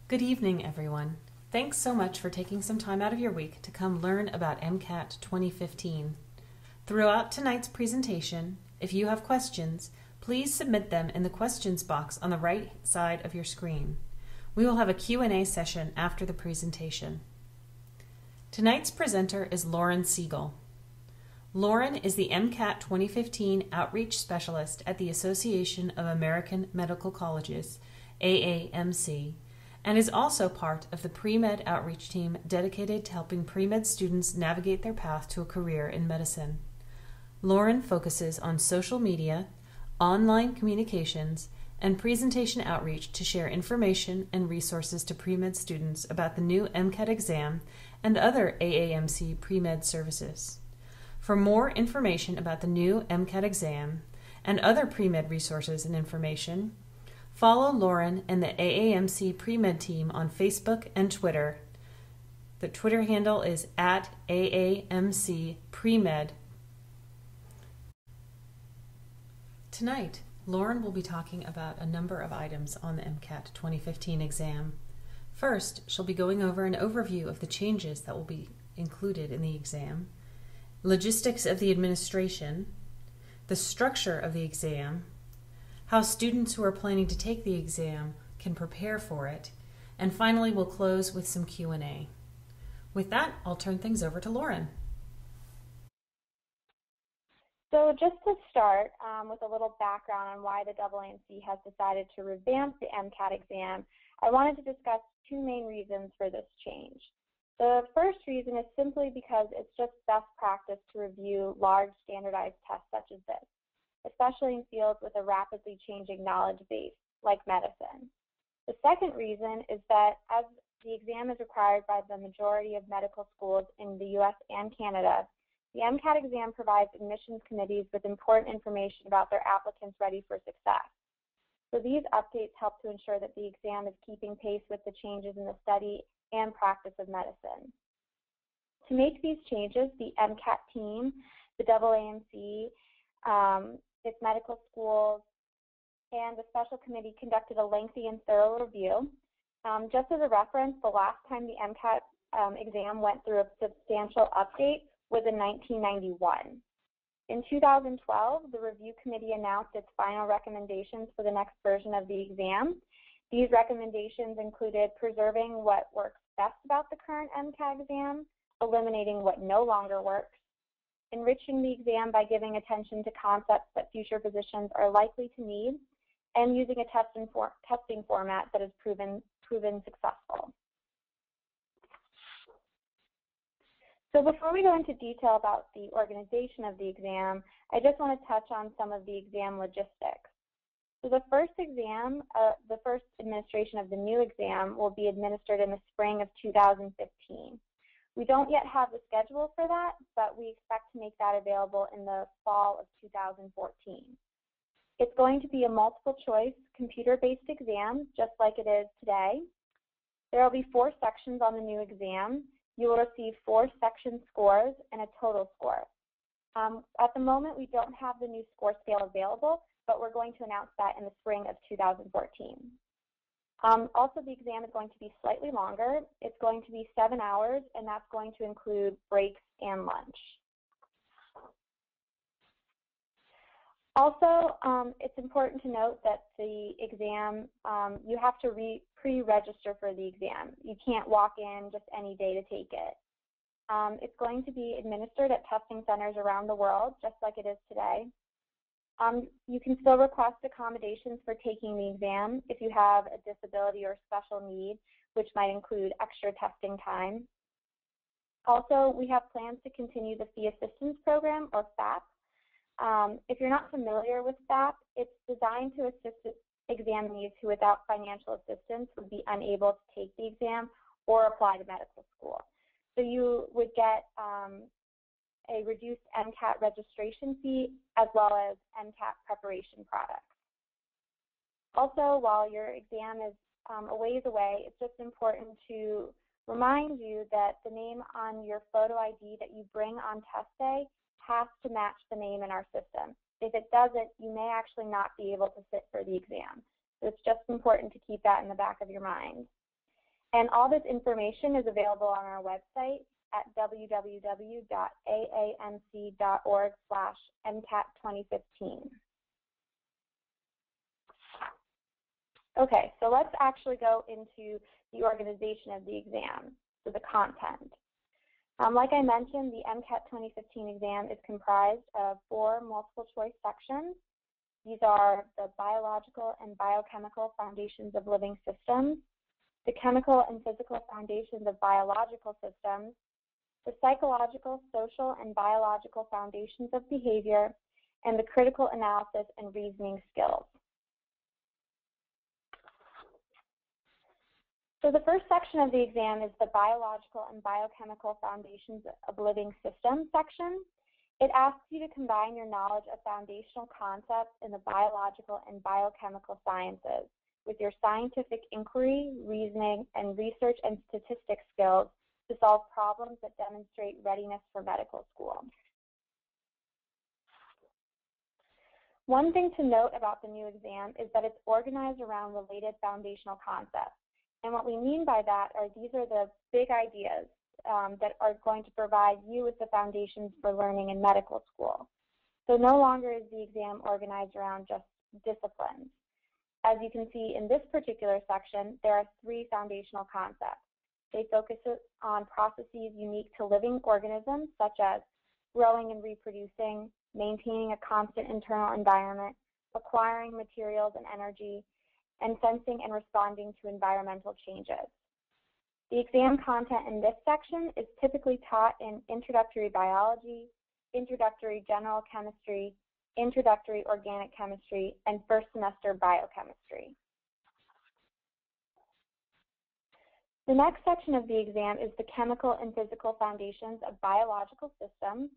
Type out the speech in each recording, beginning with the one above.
Good evening, everyone. Thanks so much for taking some time out of your week to come learn about MCAT 2015. Throughout tonight's presentation, if you have questions, please submit them in the questions box on the right side of your screen. We will have a Q&A session after the presentation. Tonight's presenter is Lauren Siegel. Lauren is the MCAT 2015 Outreach Specialist at the Association of American Medical Colleges, AAMC, and is also part of the pre-med outreach team dedicated to helping pre-med students navigate their path to a career in medicine. Lauren focuses on social media, online communications, and presentation outreach to share information and resources to pre-med students about the new MCAT exam and other AAMC pre-med services. For more information about the new MCAT exam and other pre-med resources and information, follow Lauren and the AAMC Pre-Med team on Facebook and Twitter. The Twitter handle is at AAMC Pre-Med. Tonight, Lauren will be talking about a number of items on the MCAT 2015 exam. First, she'll be going over an overview of the changes that will be included in the exam, logistics of the administration, the structure of the exam, how students who are planning to take the exam can prepare for it, and finally we'll close with some Q&A. With that, I'll turn things over to Lauren. So just to start with a little background on why the AAMC has decided to revamp the MCAT exam, I wanted to discuss two main reasons for this change. The first reason is simply because it's just best practice to review large standardized tests such as this, especially in fields with a rapidly changing knowledge base, like medicine. The second reason is that as the exam is required by the majority of medical schools in the U.S. and Canada, the MCAT exam provides admissions committees with important information about their applicants ready for success. So these updates help to ensure that the exam is keeping pace with the changes in the study and practice of medicine. To make these changes, the MCAT team, the AAMC, its medical schools, and the special committee conducted a lengthy and thorough review. Just as a reference, the last time the MCAT exam went through a substantial update was in 1991. In 2012, the review committee announced its final recommendations for the next version of the exam. These recommendations included preserving what works best about the current MCAT exam, eliminating what no longer works, enriching the exam by giving attention to concepts that future physicians are likely to need, and using a testing format that has proven successful. So before we go into detail about the organization of the exam, I just want to touch on some of the exam logistics. So the first administration of the new exam will be administered in the spring of 2015. We don't yet have the schedule for that, but we expect to make that available in the fall of 2014. It's going to be a multiple choice computer-based exam, just like it is today. There will be 4 sections on the new exam. You will receive 4 section scores and a total score. At the moment, we don't have the new score scale available, but we're going to announce that in the spring of 2014. Also, the exam is going to be slightly longer. It's going to be 7 hours, and that's going to include breaks and lunch. Also, it's important to note that the exam, you have to pre-register for the exam. You can't walk in just any day to take it. It's going to be administered at testing centers around the world, just like it is today. You can still request accommodations for taking the exam if you have a disability or special need, which might include extra testing time. Also, we have plans to continue the Fee Assistance Program, or FAP. If you're not familiar with FAP, it's designed to assist examinees who without financial assistance would be unable to take the exam or apply to medical school. So you would get a reduced MCAT registration fee as well as MCAT preparation products. Also, while your exam is a ways away, it's just important to remind you that the name on your photo ID that you bring on test day has to match the name in our system. If it doesn't, you may actually not be able to sit for the exam. So it's just important to keep that in the back of your mind. And all this information is available on our website at www.aamc.org/MCAT2015. Okay, so let's actually go into the organization of the exam, so the content. Like I mentioned, the MCAT 2015 exam is comprised of 4 multiple choice sections. These are the biological and biochemical foundations of living systems, the chemical and physical foundations of biological systems, the psychological, social, and biological foundations of behavior, and the critical analysis and reasoning skills. So the first section of the exam is the biological and biochemical foundations of living systems section. It asks you to combine your knowledge of foundational concepts in the biological and biochemical sciences with your scientific inquiry, reasoning, and research and statistics skills to solve problems that demonstrate readiness for medical school. One thing to note about the new exam is that it's organized around related foundational concepts. And what we mean by that are these are the big ideas that are going to provide you with the foundations for learning in medical school. So no longer is the exam organized around just disciplines. As you can see in this particular section, there are 3 foundational concepts. They focus on processes unique to living organisms, such as growing and reproducing, maintaining a constant internal environment, acquiring materials and energy, and sensing and responding to environmental changes. The exam content in this section is typically taught in introductory biology, introductory general chemistry, introductory organic chemistry, and first semester biochemistry. The next section of the exam is the chemical and physical foundations of biological systems.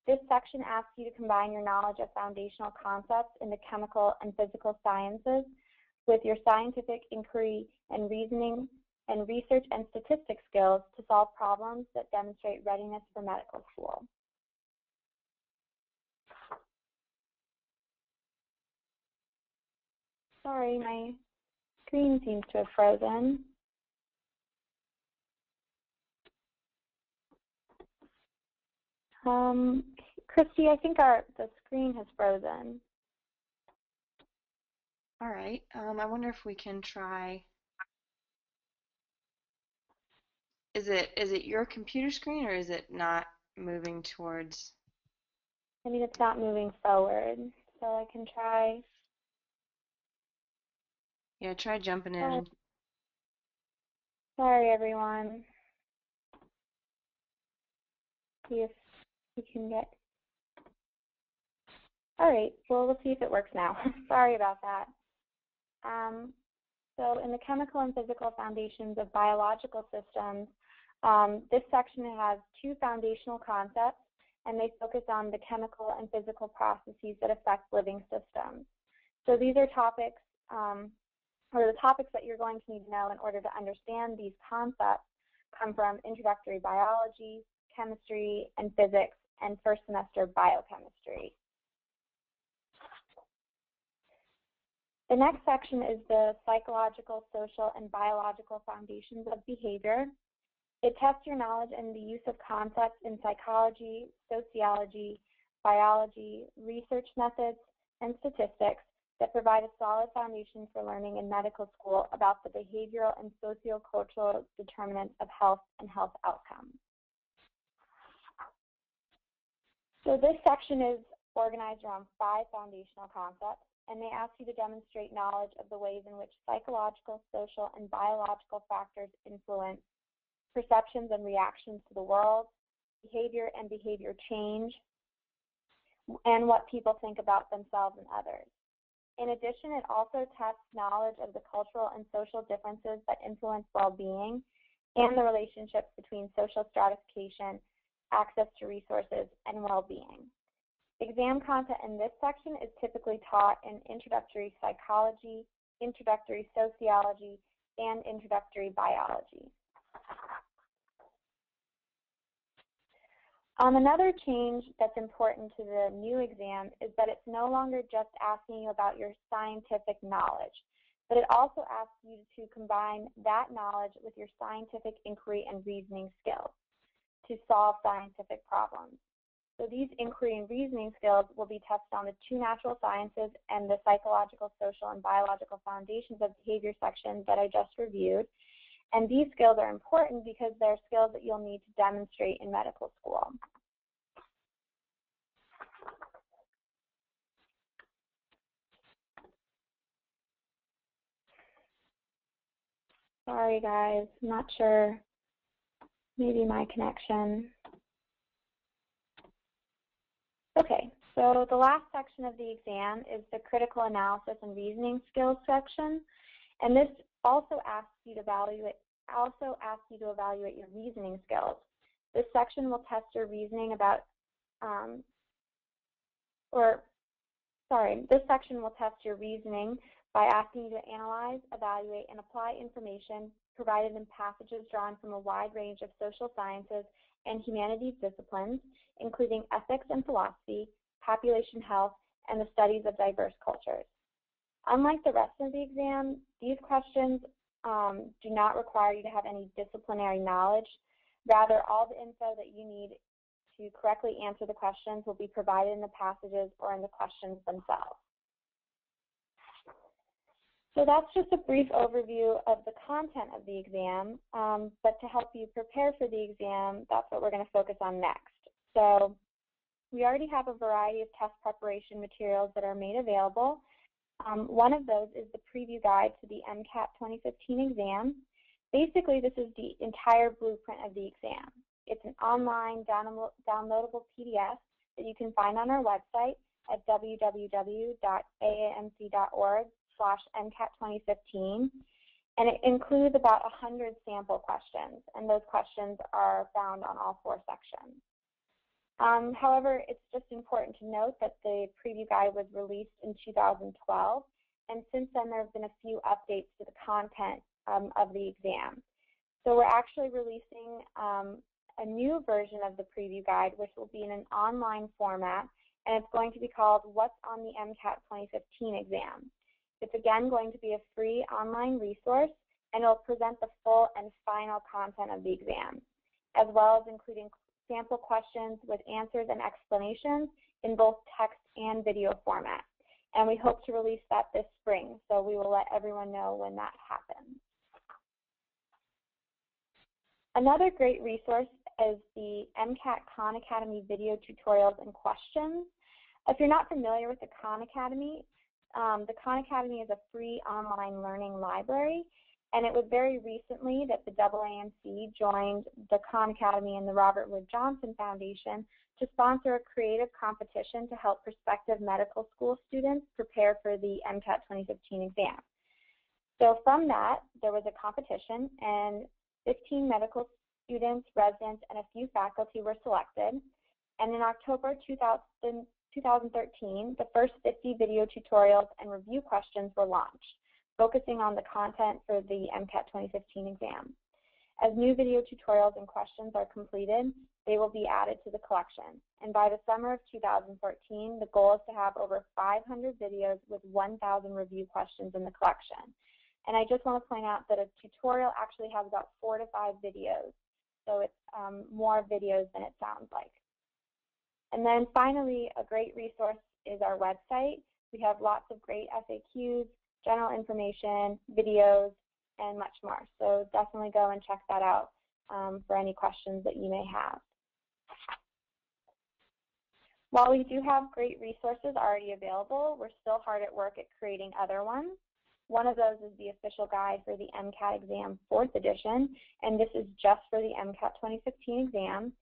This section asks you to combine your knowledge of foundational concepts in the chemical and physical sciences with your scientific inquiry and reasoning and research and statistics skills to solve problems that demonstrate readiness for medical school. Sorry, my screen seems to have frozen. Christy, I think the screen has frozen. All right. I wonder if we can try. Is it your computer screen, or is it not moving towards? I mean, it's not moving forward, so I can try. Yeah, try jumping in. Sorry, everyone. See if we can get. All right, well, we'll see if it works now. Sorry about that. So in the chemical and physical foundations of biological systems, this section has 2 foundational concepts, and they focus on the chemical and physical processes that affect living systems. So these are topics, or the topics that you're going to need to know in order to understand these concepts come from introductory biology, chemistry, and physics, and first semester biochemistry. The next section is the psychological, social, and biological foundations of behavior. It tests your knowledge and the use of concepts in psychology, sociology, biology, research methods, and statistics that provide a solid foundation for learning in medical school about the behavioral and sociocultural determinants of health and health outcomes. So this section is organized around 5 foundational concepts, and they ask you to demonstrate knowledge of the ways in which psychological, social, and biological factors influence perceptions and reactions to the world, behavior and behavior change, and what people think about themselves and others. In addition, it also tests knowledge of the cultural and social differences that influence well-being and the relationships between social stratification, access to resources, and well-being. Exam content in this section is typically taught in introductory psychology, introductory sociology, and introductory biology. Another change that's important to the new exam is that it's no longer just asking you about your scientific knowledge. but it also asks you to combine that knowledge with your scientific inquiry and reasoning skills to solve scientific problems. So these inquiry and reasoning skills will be tested on the 2 natural sciences and the psychological, social, and biological foundations of behavior section that I just reviewed. And these skills are important because they're skills that you'll need to demonstrate in medical school. Sorry guys, I'm not sure, maybe my connection. Okay, so the last section of the exam is the critical analysis and reasoning skills section, and this also asks you to evaluate your reasoning skills. This section will test your reasoning about, this section will test your reasoning by asking you to analyze, evaluate, and apply information provided in passages drawn from a wide range of social sciences and humanities disciplines, including ethics and philosophy, population health, and the studies of diverse cultures. Unlike the rest of the exam, these questions do not require you to have any disciplinary knowledge. Rather, all the info that you need to correctly answer the questions will be provided in the passages or in the questions themselves. So that's just a brief overview of the content of the exam, but to help you prepare for the exam, that's what we're going to focus on next. So we already have a variety of test preparation materials that are made available. One of those is the preview guide to the MCAT 2015 exam. Basically, this is the entire blueprint of the exam. It's an online downloadable PDF that you can find on our website at www.aamc.org/MCAT2015, and it includes about 100 sample questions, and those questions are found on all 4 sections. However, it's just important to note that the preview guide was released in 2012, and since then there have been a few updates to the content of the exam. So we're actually releasing a new version of the preview guide, which will be in an online format, and it's going to be called What's on the MCAT 2015 exam. It's again going to be a free online resource, and it'll present the full and final content of the exam, as well as including sample questions with answers and explanations in both text and video format. And we hope to release that this spring, so we will let everyone know when that happens. Another great resource is the MCAT Khan Academy video tutorials and questions. If you're not familiar with the Khan Academy is a free online learning library, and it was very recently that the AAMC joined the Khan Academy and the Robert Wood Johnson Foundation to sponsor a creative competition to help prospective medical school students prepare for the MCAT 2015 exam. So from that, there was a competition, and 15 medical students, residents, and a few faculty were selected. And in October 2013, the first 50 video tutorials and review questions were launched, focusing on the content for the MCAT 2015 exam. As new video tutorials and questions are completed, they will be added to the collection. And by the summer of 2014, the goal is to have over 500 videos with 1,000 review questions in the collection. And I just want to point out that a tutorial actually has about 4 to 5 videos, so it's more videos than it sounds like. And then finally, a great resource is our website. We have lots of great FAQs, general information, videos, and much more. So definitely go and check that out for any questions that you may have. While we do have great resources already available, we're still hard at work at creating other ones. One of those is the official guide for the MCAT exam 4th edition, and this is just for the MCAT 2015 exam.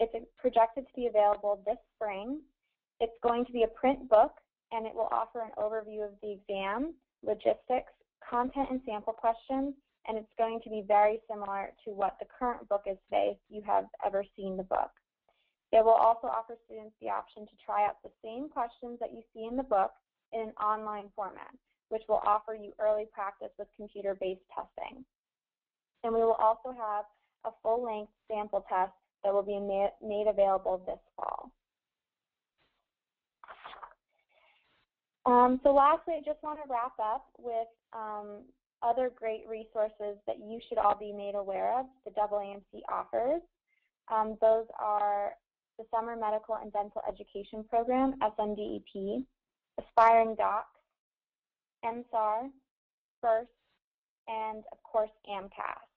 It's projected to be available this spring. It's going to be a print book, and it will offer an overview of the exam, logistics, content and sample questions, and it's going to be very similar to what the current book is today if you have ever seen the book. It will also offer students the option to try out the same questions that you see in the book in an online format, which will offer you early practice with computer-based testing. And we will also have a full-length sample test that will be made available this fall. So lastly, I just want to wrap up with other great resources that you should all be made aware of the AAMC offers. Those are the Summer Medical and Dental Education Program, SMDEP, Aspiring Docs, MSAR, FIRST, and of course AMCAS.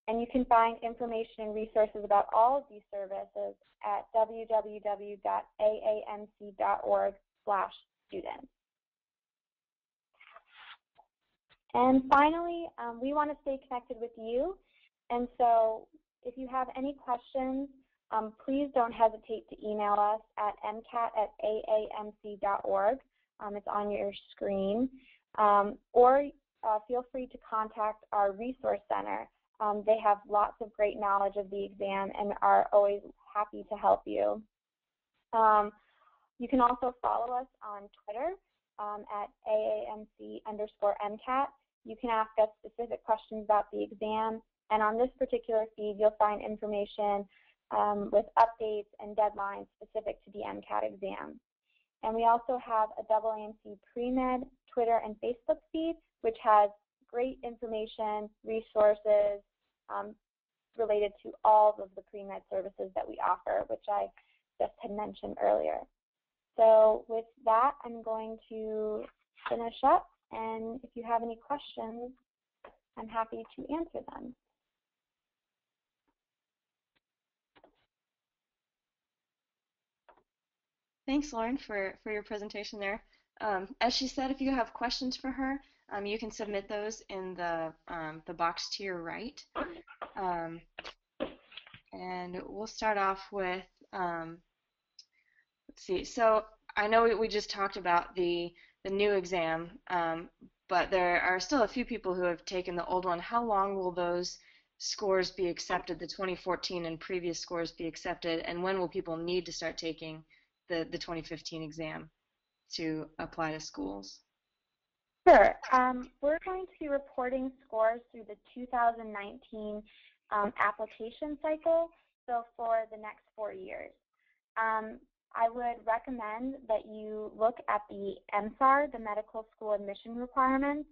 And you can find information and resources about all of these services at www.aamc.org/students. And finally, we want to stay connected with you. And so if you have any questions, please don't hesitate to email us at mcat@aamc.org. It's on your screen. Or feel free to contact our resource center. They have lots of great knowledge of the exam and are always happy to help you. You can also follow us on Twitter at AAMC_MCAT. You can ask us specific questions about the exam, and on this particular feed you'll find information with updates and deadlines specific to the MCAT exam. And we also have a AAMC Pre-Med Twitter and Facebook feed, which has great information, resources related to all of the pre-med services that we offer, which I just had mentioned earlier. So with that, I'm going to finish up, and if you have any questions, I'm happy to answer them. Thanks, Lauren, for your presentation there. As she said, if you have questions for her, you can submit those in the box to your right. And we'll start off with, let's see, so I know we just talked about the new exam, but there are still a few people who have taken the old one. How long will those scores be accepted, the 2014 and previous scores be accepted, and when will people need to start taking the 2015 exam to apply to schools? Sure. We're going to be reporting scores through the 2019 application cycle, so for the next 4 years. I would recommend that you look at the MSAR, the medical school admission requirements.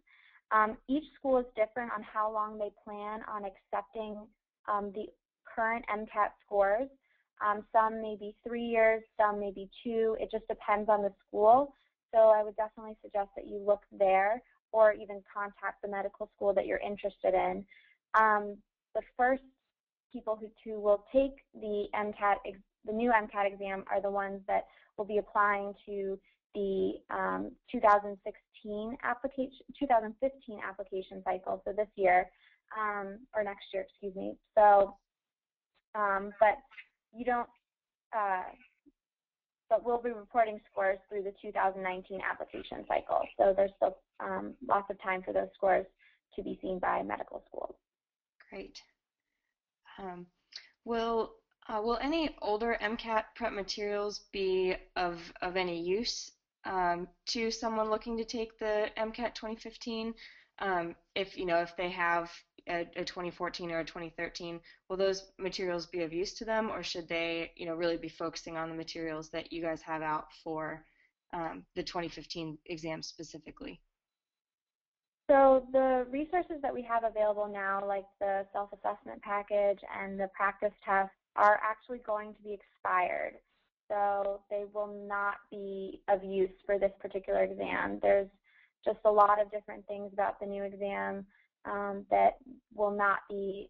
Each school is different on how long they plan on accepting the current MCAT scores. Some may be 3 years, some may be 2. It just depends on the school. So I would definitely suggest that you look there or even contact the medical school that you're interested in. The first people who will take the MCAT, the new MCAT exam, are the ones that will be applying to the 2015 application cycle, so this year, or next year, excuse me. So, but you don't, but we'll be reporting scores through the 2019 application cycle. So there's still lots of time for those scores to be seen by medical schools. Great. Will any older MCAT prep materials be of any use to someone looking to take the MCAT 2015? If they have a 2014 or a 2013, will those materials be of use to them, or should they really be focusing on the materials that you guys have out for the 2015 exam specifically? So the resources that we have available now, like the self-assessment package and the practice tests, are actually going to be expired. So they will not be of use for this particular exam. There's just a lot of different things about the new exam that will not be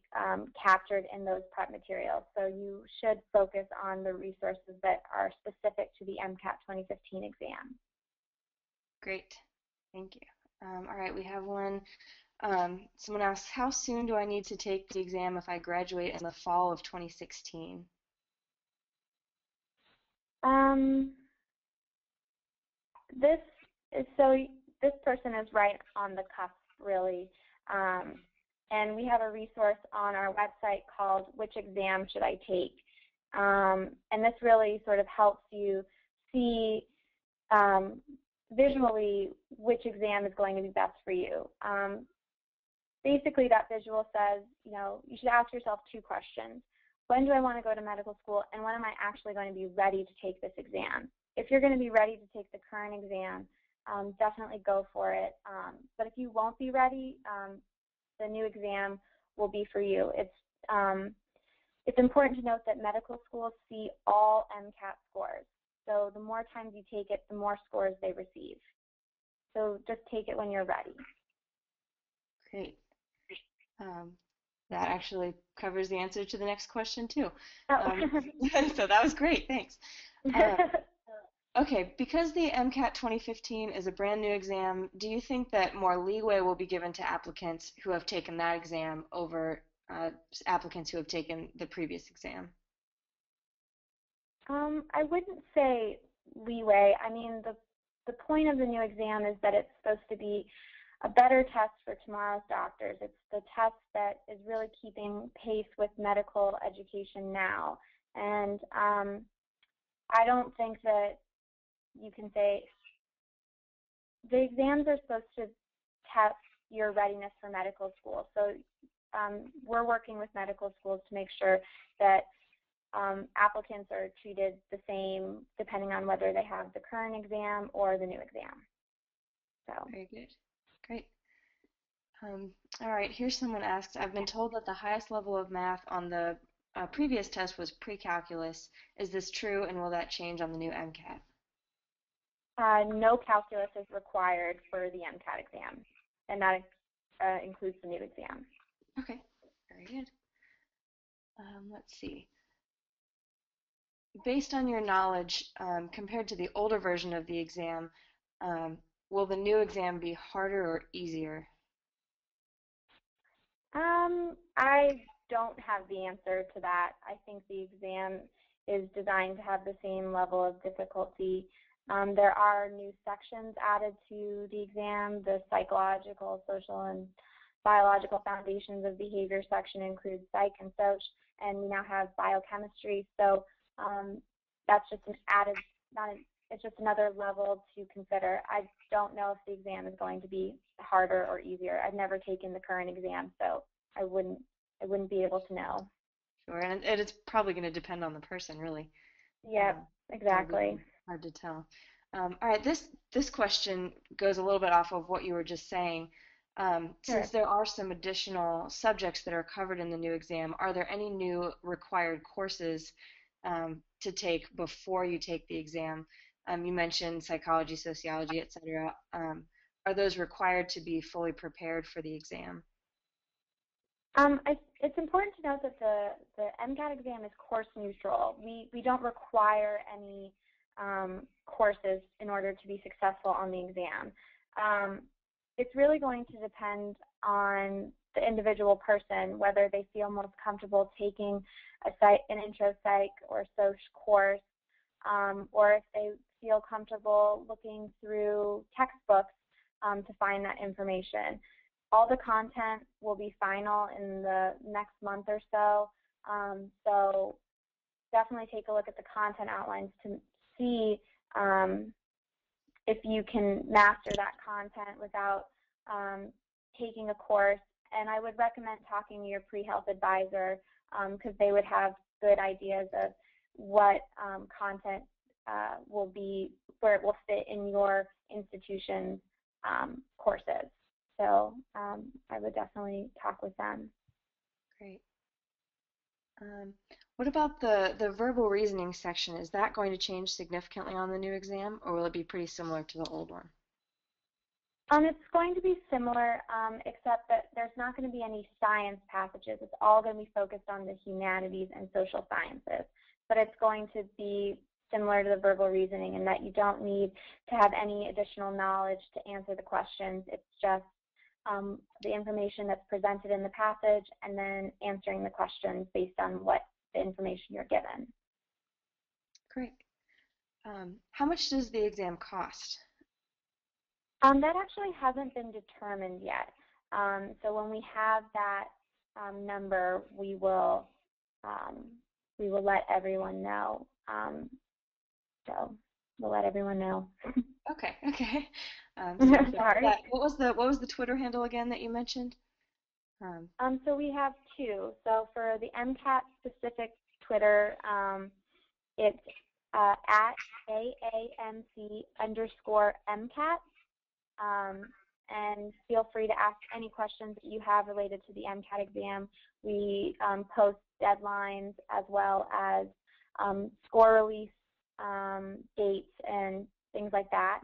captured in those prep materials. So you should focus on the resources that are specific to the MCAT 2015 exam. Great, thank you. All right, we have one. Someone asks, how soon do I need to take the exam if I graduate in the fall of 2016? This person is right on the cusp, really. And we have a resource on our website called Which Exam Should I Take? And this really sort of helps you see visually which exam is going to be best for you. Basically, that visual says, you should ask yourself 2 questions. When do I want to go to medical school, and when am I actually going to be ready to take this exam? If you're going to be ready to take the current exam, definitely go for it. But if you won't be ready, the new exam will be for you. It's important to note that medical schools see all MCAT scores. So the more times you take it, the more scores they receive. So just take it when you're ready. Great. That actually covers the answer to the next question too. Oh. So that was great, thanks. Okay, because the MCAT 2015 is a brand new exam, do you think that more leeway will be given to applicants who have taken that exam over applicants who have taken the previous exam? I wouldn't say leeway. I mean, the point of the new exam is that it's supposed to be a better test for tomorrow's doctors. It's the test that is really keeping pace with medical education now. And I don't think that you can say the exams are supposed to test your readiness for medical school. So we're working with medical schools to make sure that applicants are treated the same depending on whether they have the current exam or the new exam. So. Very good. Great. All right, here's someone asks, I've been told that the highest level of math on the previous test was pre-calculus. Is this true, and will that change on the new MCAT? No calculus is required for the MCAT exam, and that includes the new exam. Okay, very good. Let's see. Based on your knowledge, compared to the older version of the exam, will the new exam be harder or easier? I don't have the answer to that. I think the exam is designed to have the same level of difficulty. There are new sections added to the exam. The psychological, social, and biological foundations of behavior section includes psych and soc, and we now have biochemistry. So that's just an added, it's just another level to consider. I don't know if the exam is going to be harder or easier. I've never taken the current exam, so I wouldn't be able to know. Sure, and it's probably going to depend on the person, really. Yeah, exactly. Hard to tell. All right, this question goes a little bit off of what you were just saying. Since there are some additional subjects that are covered in the new exam, are there any new required courses to take before you take the exam? You mentioned psychology, sociology, etc. Are those required to be fully prepared for the exam? It's important to note that the MCAT exam is course neutral. We don't require any courses in order to be successful on the exam. It's really going to depend on the individual person, whether they feel most comfortable taking an intro psych or soc course, or if they feel comfortable looking through textbooks to find that information. All the content will be final in the next month or so, so definitely take a look at the content outlines to see if you can master that content without taking a course. And I would recommend talking to your pre-health advisor because they would have good ideas of what content will be, where it will fit in your institution's courses. So I would definitely talk with them. Great. What about the verbal reasoning section? Is that going to change significantly on the new exam, or will it be pretty similar to the old one? It's going to be similar, except that there's not going to be any science passages. It's all going to be focused on the humanities and social sciences. But it's going to be similar to the verbal reasoning in that you don't need to have any additional knowledge to answer the questions. It's just the information that's presented in the passage and then answering the questions based on what the information you're given. Great. How much does the exam cost? That actually hasn't been determined yet. So when we have that number, we will let everyone know. So we'll let everyone know. Okay. Okay. Sorry. What was the Twitter handle again that you mentioned? So we have two. So for the MCAT specific Twitter, it's at AAMC_MCAT. and feel free to ask any questions that you have related to the MCAT exam. We post deadlines as well as score release dates and things like that.